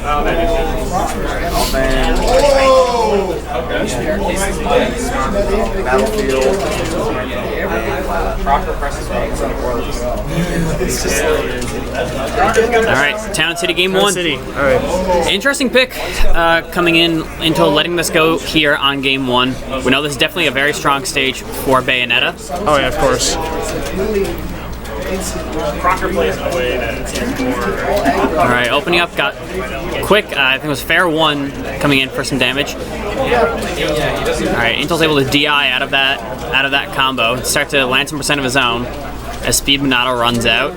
Battlefield. Alright, Town City game 1. City. Alright. Interesting pick coming in into letting this go here on game 1. We know this is definitely a very strong stage for Bayonetta. Oh yeah, of course. Crocker plays in a way that Alright, opening up, got quick, I think it was fair 1 coming in for some damage. Alright, InTol's able to DI out of that combo, start to land some percent of his own as Speed Minato runs out.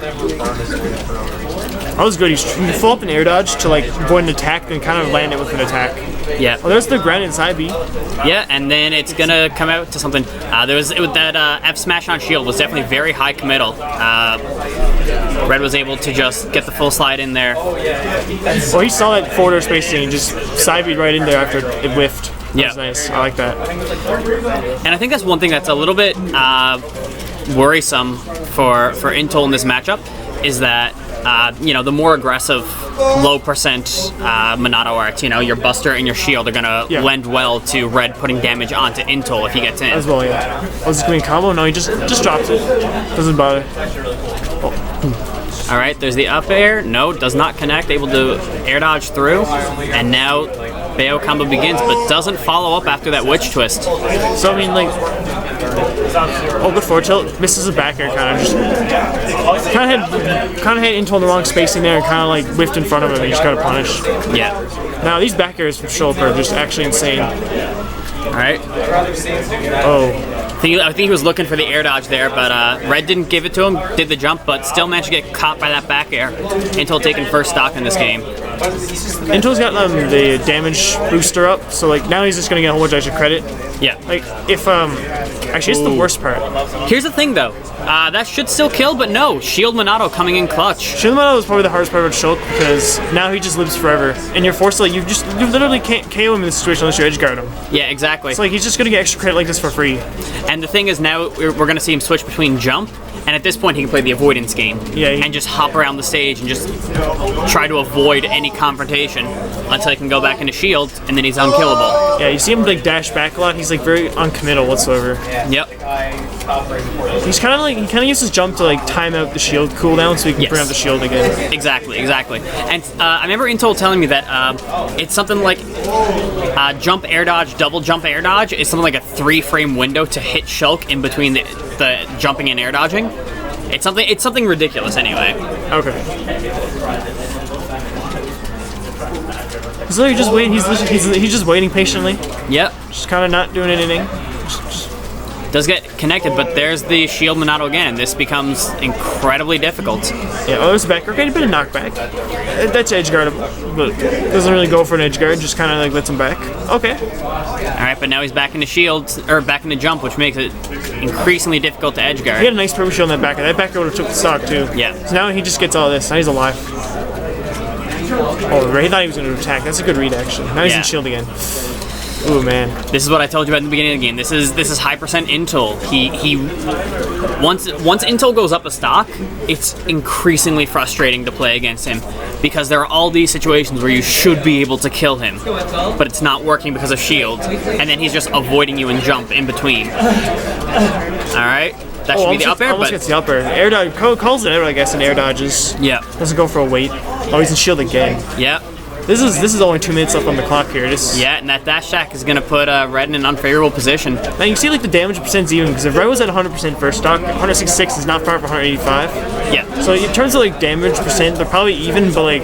That was good. He full up an air dodge to like avoid an attack, then kind of land it with an attack. Yeah. Oh, there's the ground inside B. Yeah, and then it's gonna come out to something. That F smash on shield was definitely very high committal. Red was able to just get the full slide in there. Well, he saw that forward air spacing and just side beat right in there after it whiffed. That was nice. I like that. And I think that's one thing that's a little bit worrisome for InTol in this matchup is that the more aggressive, low percent Minato arts, your Buster and your Shield are gonna lend well to Red putting damage onto InTol if he gets in. As well, yeah. Was this going combo? No, he just drops it. Doesn't bother. All right, there's the up air. No, does not connect. Able to air dodge through, and now Bayo combo begins, but doesn't follow up after that witch twist. So I mean, like, good forward tilt, misses a back air, kind of just kind of had InTol in the wrong spacing there, and kind of like whiffed in front of him, and he just got to punish. Yeah. Now these back airs from Shulk are just actually insane. All right. Oh. I think he was looking for the air dodge there, but Red didn't give it to him, did the jump, but still managed to get caught by that back air. InTol taking first stock in this game. InTol's got the damage booster up, so like now he's just gonna get a whole bunch of extra credit. Yeah. Like if actually it's the worst part. Here's the thing though, that should still kill, but no, Shield Minato coming in clutch. Shield Minato is probably the hardest part about Shulk because now he just lives forever, and you're forced to like you literally can't KO him in this situation unless you edge guard him. Yeah, exactly. It's like he's just gonna get extra credit like this for free. And the thing is now we're gonna see him switch between jump. And at this point, he can play the avoidance game and just hop around the stage and just try to avoid any confrontation until he can go back into shield, and then he's unkillable. Yeah, you see him like dash back a lot. He's like very uncommittal whatsoever. Yep. He's kind of uses his jump to like time out the shield cooldown so he can bring up the shield again. Exactly. And I remember InTol telling me that it's something like jump air dodge, double jump air dodge is something like a 3-frame window to hit Shulk in between the jumping and air dodging. It's something ridiculous anyway. Okay. So he's just waiting. He's just waiting patiently. Yep. Just kind of not doing anything. Does get connected, but there's the Shield Minato again, and this becomes incredibly difficult. Yeah, there's a back. Okay, a bit of knockback. That's edge guardable, but doesn't really go for an edge guard. Just kind of like lets him back. Okay. All right, but now he's back into shield or back into jump, which makes it increasingly difficult to edge guard. He had a nice purple shield on that back. That back would have took the stock too. Yeah. So now he just gets all this. Now he's alive. Oh, he thought he was going to attack. That's a good read actually. Now he's in shield again. Ooh, man. This is what I told you about in the beginning of the game. This is high percent InTol. He once InTol goes up a stock, it's increasingly frustrating to play against him because there are all these situations where you should be able to kill him, but it's not working because of shield, and then he's just avoiding you and jump in between. All right. That should be the up air, but gets the up air. Air dodge calls it out, I guess, in air dodges. Yeah. Doesn't go for a wait. Oh, he's in shield again. Yeah. This is only 2 minutes left on the clock here. Yeah, and that dash attack is going to put Red in an unfavorable position. Now you can see like the damage percent's even because if Red was at 100% first stock, 166 is not far from 185. Yeah. So in terms of like damage percent, they're probably even, but like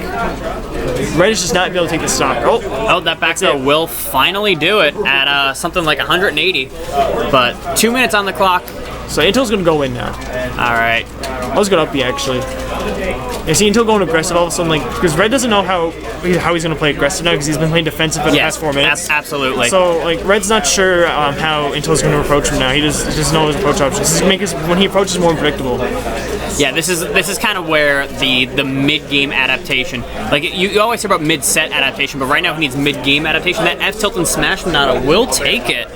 Red is just not able to take the stock. Oh, that back throw will finally do it at something like 180. But 2 minutes on the clock. So InTol's gonna go in now. All right. I was gonna up B actually. You see InTol going aggressive all of a sudden, like because Red doesn't know how he's gonna play aggressive now because he's been playing defensive for the past 4 minutes. Absolutely. So like Red's not sure how InTol's gonna approach him now. He doesn't know his approach options. This is make when he approaches more unpredictable. Yeah, this is kind of where the mid-game adaptation, like you always hear about mid-set adaptation, but right now he needs mid-game adaptation. That F tilt and smash Minato will take it.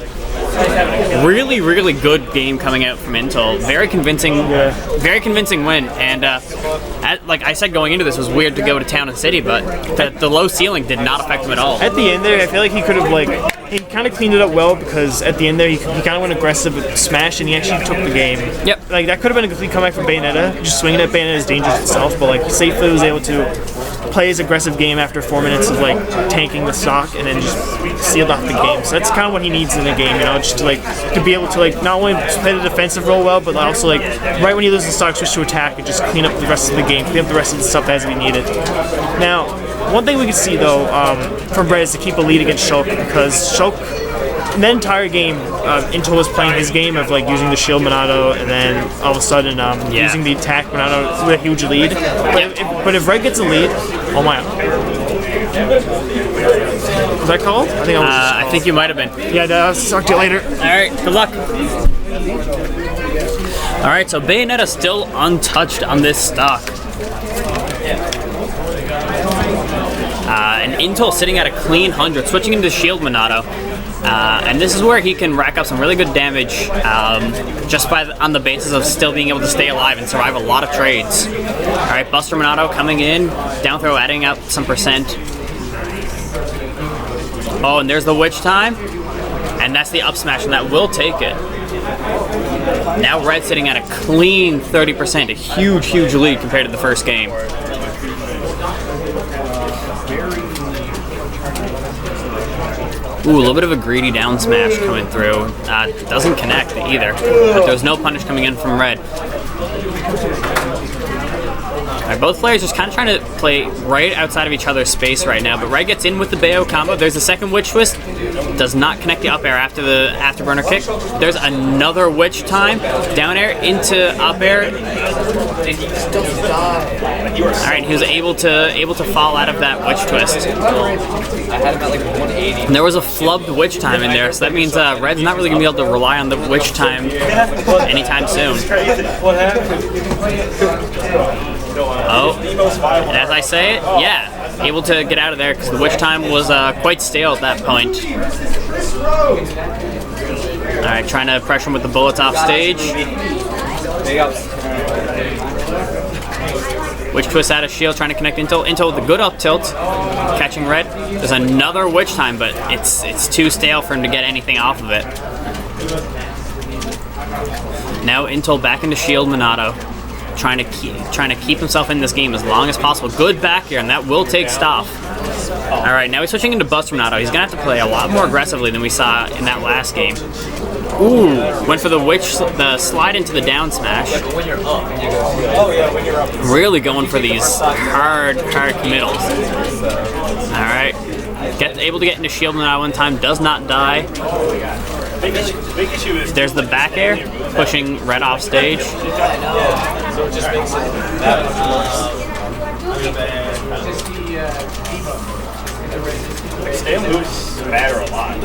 Really, really good game coming out from InTol. Very convincing win. And like I said, going into this was weird to go to Town and City, but the low ceiling did not affect him at all. At the end there, I feel like he could have he kind of cleaned it up well, because at the end there he kind of went aggressive with Smash and he actually took the game. Yep. Like that could have been a complete comeback from Bayonetta. Just swinging at Bayonetta is dangerous itself, but like safely was able to play his aggressive game after 4 minutes of like tanking the stock and then just sealed off the game. So that's kind of what he needs in a game, you know, just to be able to like not only play the defensive role well, but also like right when you lose the stock, switch to attack and just clean up the rest of the game, clean up the rest of the stuff as we need it. Now, one thing we can see though from Brett is to keep a lead against Shulk, because Shulk, in the entire game, InTol was playing his game of like using the shield Monado and then all of a sudden using the attack Monado with a huge lead. But if Red gets a lead, oh my. Was that called? I think I think you might have been. Yeah, I'll talk to you later. Alright, good luck. Alright, so Bayonetta still untouched on this stock. And InTol sitting at a clean 100, switching into shield Monado. And this is where he can rack up some really good damage just on the basis of still being able to stay alive and survive a lot of trades. Alright, Buster Monado coming in, down throw adding up some percent. Oh, and there's the witch time. And that's the up smash, and that will take it. Now Red sitting at a clean 30%, a huge, huge lead compared to the first game. Ooh, a little bit of a greedy down smash coming through. Doesn't connect either, but there's no punish coming in from Red. Alright, both players just kind of trying to play right outside of each other's space right now, but Red gets in with the Bayo combo. There's a second witch twist. Does not connect the up air after the afterburner kick. There's another witch time. Down air into up air. Alright, he was able to fall out of that witch twist. And there was a flubbed witch time in there, so that means Red's not really going to be able to rely on the witch time anytime soon. Oh, and as I say it, yeah, able to get out of there because the witch time was quite stale at that point. Alright, trying to pressure him with the bullets off stage. Witch twist out of shield, trying to connect InTol. InTol with a good up tilt, catching Red. There's another witch time, but it's too stale for him to get anything off of it. Now InTol back into shield Monado. Trying to keep himself in this game as long as possible. Good back here, and that will take stock. Alright, now he's switching into Buster Monado. He's going to have to play a lot more aggressively than we saw in that last game. Ooh, went for the slide into the down smash. Really going for these hard committals. Alright, able to get into shield Monado one time, does not die. There's the back air, pushing Red off stage. Stay loose matter a lot.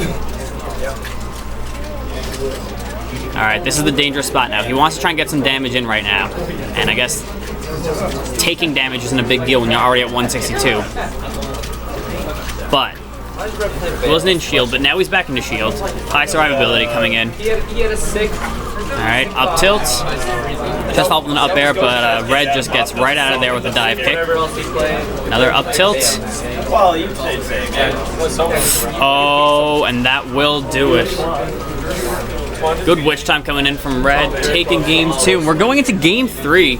Alright, this is the dangerous spot now. He wants to try and get some damage in right now. And I guess taking damage isn't a big deal when you're already at 162. But he wasn't in shield, but now he's back into shield. High survivability coming in. Alright, up tilt. Just followed an up air, but Red just gets right out of there with a dive kick. Another up tilt. Oh, and that will do it. Good witch time coming in from Red, taking game 2. And we're going into game 3.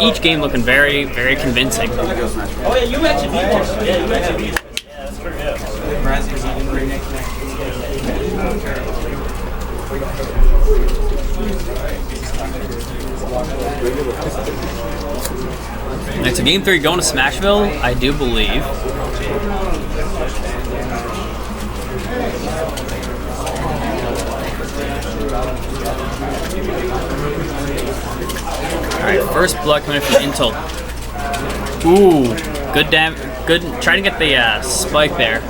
Each game looking very, very convincing. Oh yeah, you mentioned me once. Yeah, you mentioned me. That's true, yeah. It's a game 3 going to Smashville, I do believe. Alright, first blood coming in from InTol. Ooh, good trying to get the spike there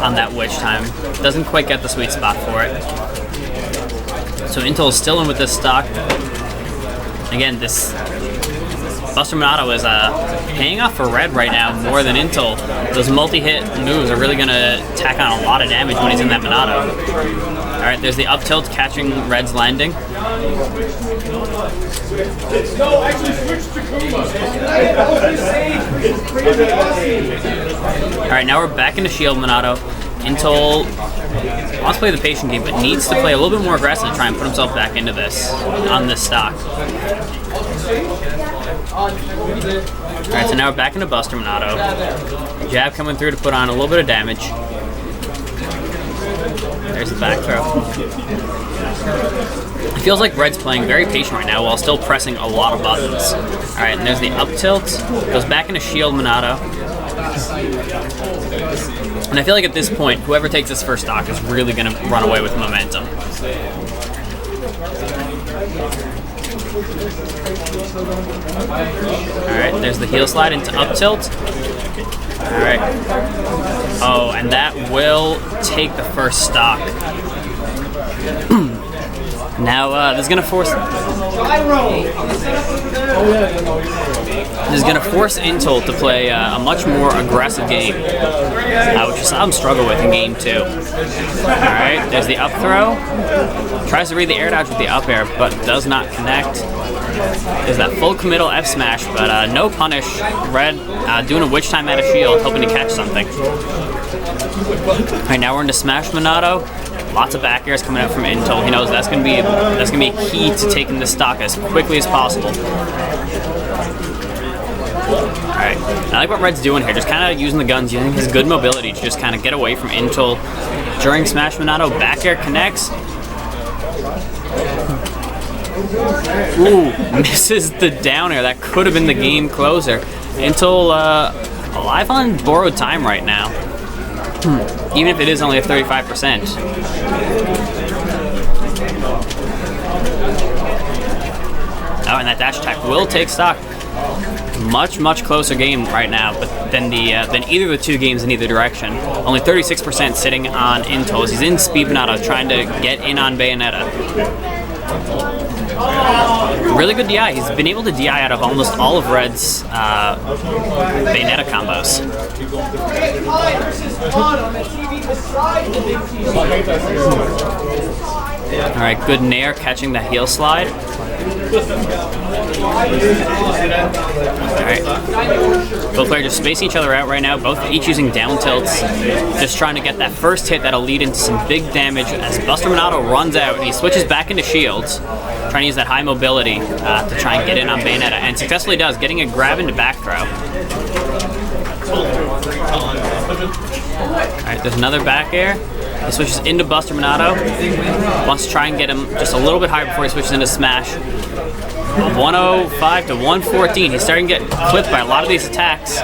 on that witch time. Doesn't quite get the sweet spot for it. So InTol is still in with this stock. Again, this Buster Monado is paying off for Red right now more than InTol. Those multi-hit moves are really going to tack on a lot of damage when he's in that Monado. Alright, there's the up tilt catching Red's landing. Alright, now we're back into shield Monado. InTol wants to play the patient game, but needs to play a little bit more aggressive to try and put himself back into this, on this stock. Alright, so now we're back into Buster Monado. Jab coming through to put on a little bit of damage. There's the back throw. It feels like Red's playing very patient right now while still pressing a lot of buttons. Alright, and there's the up tilt. Goes back into shield Monado. And I feel like at this point, whoever takes this first stock is really going to run away with momentum. Alright, there's the heel slide into up tilt. Alright. Oh, and that will take the first stock. Now, this is going to force... This is going to force InTol to play a much more aggressive game, which I saw him struggle with in game 2. Alright, there's the up throw. Tries to read the air dodge with the up air, but does not connect. There's that full committal F smash, but no punish. Red doing a witch time out of shield, hoping to catch something. Alright, now we're into smash Monado. Lots of back airs coming out from InTol. He knows that's gonna be a key to taking this stock as quickly as possible. Alright, I like what Red's doing here, just kind of using the guns, using his good mobility to just kind of get away from InTol. During smash Monado, back air connects. Ooh, misses the down air. That could have been the game closer. InTol alive on borrowed time right now. Even if it is only a 35%. Oh, and that dash attack will take stock. Much closer game right now, but than either of the two games in either direction. Only 36% sitting on InTol. He's in speed Monado trying to get in on Bayonetta. Really good DI. He's been able to DI out of almost all of Red's Bayonetta combos. Alright, good nair catching the heel slide. Alright. Both players just spacing each other out right now, both each using down tilts. Just trying to get that first hit that'll lead into some big damage as Buster Monado runs out and he switches back into shields. Trying to use that high mobility to try and get in on Bayonetta, and successfully does, getting a grab into back throw. Alright, there's another back air. He switches into Buster Monado. Wants to try and get him just a little bit higher before he switches into smash. 105 to 114. He's starting to get clipped by a lot of these attacks.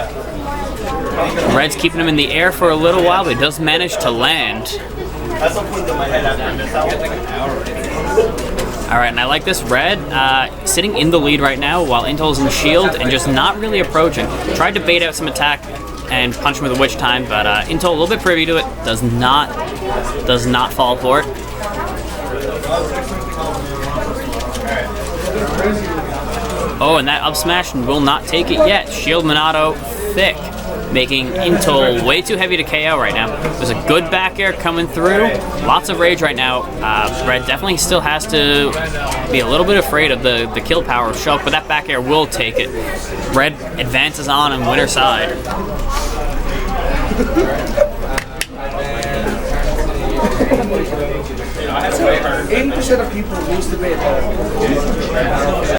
Red's keeping him in the air for a little while, but he does manage to land. Alright, and I like this. Red sitting in the lead right now while InTol's in shield and just not really approaching. Tried to bait out some attack and punch him with a witch time, but InTol a little bit privy to it. Does not fall for it. Oh, and that up smash will not take it yet. Shield Monado thick, making InTol way too heavy to KO right now. There's a good back air coming through. Lots of rage right now. Red definitely still has to be a little bit afraid of the kill power of Shulk, but that back air will take it. Red advances on winner's side. 80% of people lose the bait.